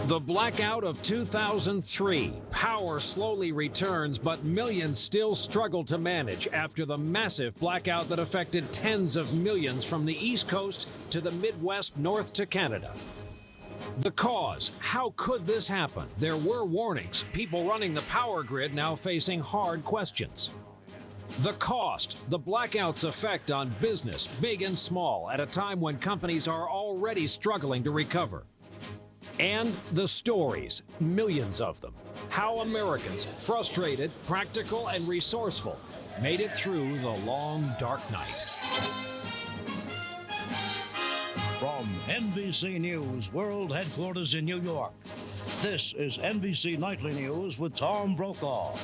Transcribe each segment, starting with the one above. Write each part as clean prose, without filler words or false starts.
The blackout of 2003. Power slowly returns, but millions still struggle to manage after the massive blackout that affected tens of millions from the East Coast to the Midwest north to Canada. The cause, how could this happen? There were warnings. People running the power grid now facing hard questions. The cost, the blackout's effect on business, big and small, at a time when companies are already struggling to recover. And the stories, millions of them. How Americans, frustrated, practical, and resourceful, made it through the long, dark night. From NBC News World Headquarters in New York, this is NBC Nightly News with Tom Brokaw.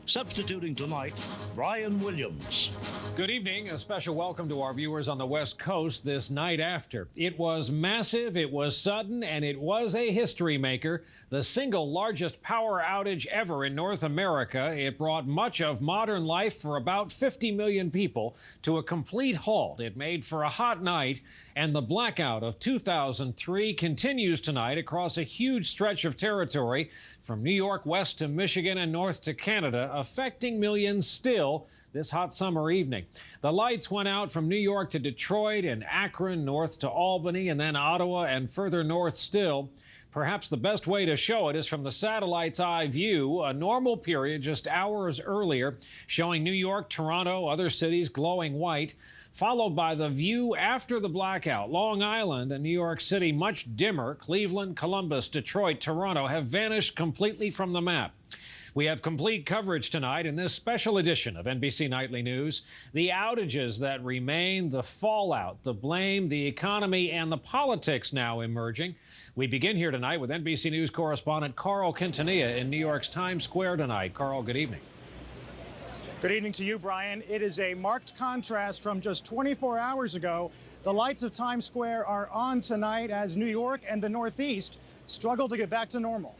Substituting tonight, Brian Williams. Good evening. A special welcome to our viewers on the West Coast this night after. It was massive, it was sudden, and it was a history maker. The single largest power outage ever in North America. It brought much of modern life for about 50 million people to a complete halt. It made for a hot night, and the blackout of 2003 continues tonight across a huge stretch of territory from New York west to Michigan and north to Canada, affecting millions still this hot summer evening. The lights went out from New York to Detroit and Akron, north to Albany, and then Ottawa and further north still. Perhaps the best way to show it is from the satellite's eye view, a normal period just hours earlier, showing New York, Toronto, other cities glowing white, followed by the view after the blackout. Long Island and New York City much dimmer. Cleveland, Columbus, Detroit, Toronto have vanished completely from the map. We have complete coverage tonight in this special edition of NBC Nightly News. The outages that remain, the fallout, the blame, the economy, and the politics now emerging. We begin here tonight with NBC News correspondent Carl Quintanilla in New York's Times Square tonight. Carl, good evening. Good evening to you, Brian. It is a marked contrast from just 24 hours ago. The lights of Times Square are on tonight as New York and the Northeast struggle to get back to normal.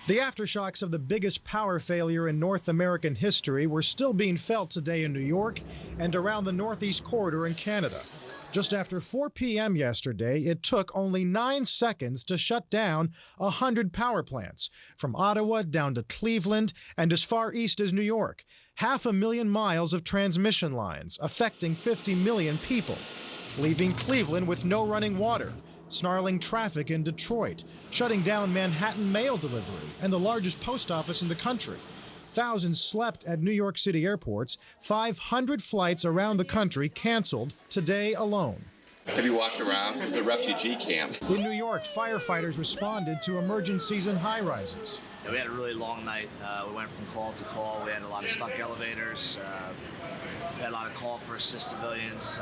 The aftershocks of the biggest power failure in North American history were still being felt today in New York and around the Northeast Corridor in Canada. Just after 4 p.m. yesterday, it took only 9 seconds to shut down 100 power plants, from Ottawa down to Cleveland and as far east as New York. 500,000 miles of transmission lines, affecting 50 million people, leaving Cleveland with no running water. Snarling traffic in Detroit, shutting down Manhattan mail delivery and the largest post office in the country. Thousands slept at New York City airports. 500 flights around the country canceled today alone. Have you walked around? It's a refugee camp. In New York, firefighters responded to emergencies in high-rises. We had a really long night. We went from call to call. We had a lot of stuck elevators. We had a lot of call for assist civilians,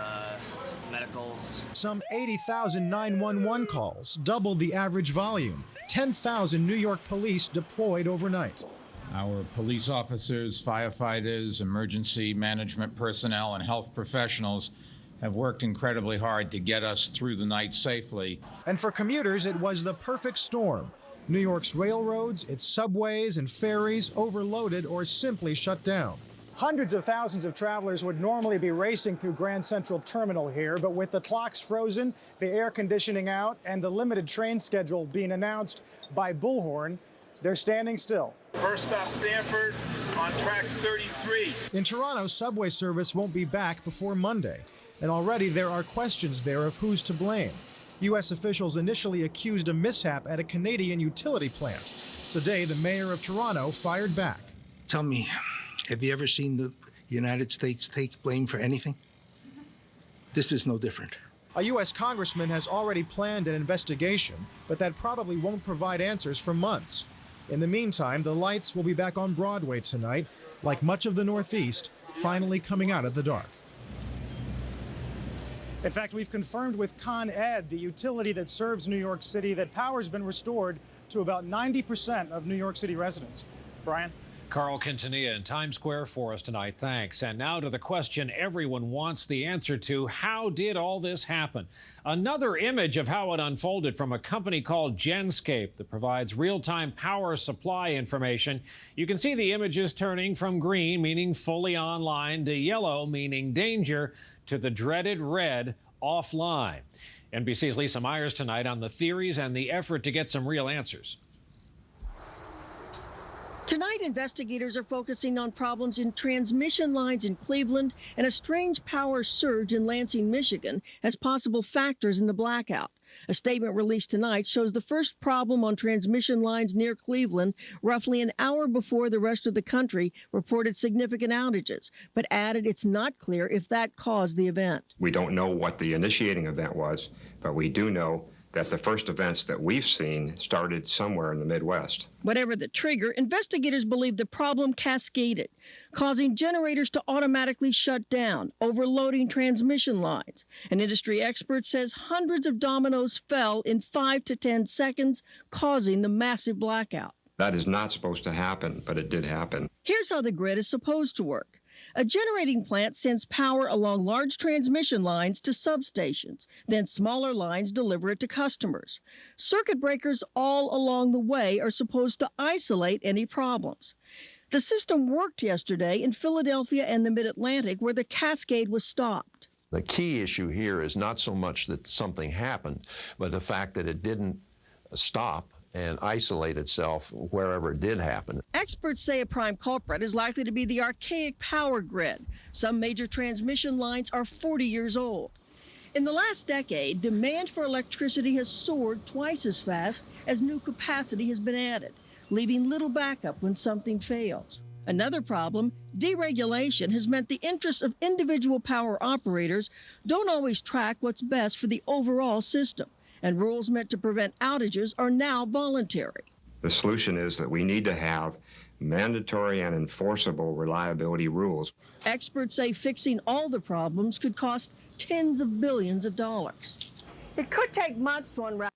medicals. Some 80,000 911 calls, doubled the average volume. 10,000 New York police deployed overnight. Our police officers, firefighters, emergency management personnel, and health professionals have worked incredibly hard to get us through the night safely. And for commuters, it was the perfect storm. New York's railroads, its subways and ferries overloaded or simply shut down. Hundreds of thousands of travelers would normally be racing through Grand Central Terminal here, but with the clocks frozen, the air conditioning out, and the limited train schedule being announced by Bullhorn, they're standing still. First stop Stanford on track 33. In Toronto, subway service won't be back before Monday, and already there are questions there of who's to blame. U.S. officials initially accused a mishap at a Canadian utility plant. Today, the mayor of Toronto fired back. Tell me, have you ever seen the United States take blame for anything? This is no different. A U.S. congressman has already planned an investigation, but that probably won't provide answers for months. In the meantime, the lights will be back on Broadway tonight, like much of the Northeast, finally coming out of the dark. In fact, we've confirmed with Con Ed, the utility that serves New York City, that power's been restored to about 90% of New York City residents. Brian? Carl Quintanilla in Times Square for us tonight. Thanks. And now to the question everyone wants the answer to. How did all this happen? Another image of how it unfolded from a company called Genscape that provides real-time power supply information. You can see the images turning from green, meaning fully online, to yellow, meaning danger, to the dreaded red, offline. NBC's Lisa Myers tonight on the theories and the effort to get some real answers. Tonight, investigators are focusing on problems in transmission lines in Cleveland and a strange power surge in Lansing, Michigan as possible factors in the blackout. A statement released tonight shows the first problem on transmission lines near Cleveland roughly an hour before the rest of the country reported significant outages, but added it's not clear if that caused the event. We don't know what the initiating event was, but we do know that the first events that we've seen started somewhere in the Midwest. Whatever the trigger, investigators believe the problem cascaded, causing generators to automatically shut down, overloading transmission lines. An industry expert says hundreds of dominoes fell in 5 to 10 seconds, causing the massive blackout. That is not supposed to happen, but it did happen. Here's how the grid is supposed to work. A generating plant sends power along large transmission lines to substations. Then smaller lines deliver it to customers. Circuit breakers all along the way are supposed to isolate any problems. The system worked yesterday in Philadelphia and the Mid-Atlantic, where the cascade was stopped. The key issue here is not so much that something happened, but the fact that it didn't stop and isolate itself wherever it did happen. Experts say a prime culprit is likely to be the archaic power grid. Some major transmission lines are 40 years old. In the last decade, demand for electricity has soared twice as fast as new capacity has been added, leaving little backup when something fails. Another problem, deregulation has meant the interests of individual power operators don't always track what's best for the overall system, and rules meant to prevent outages are now voluntary. The solution is that we need to have mandatory and enforceable reliability rules. Experts say fixing all the problems could cost tens of billions of dollars. It could take months to unravel.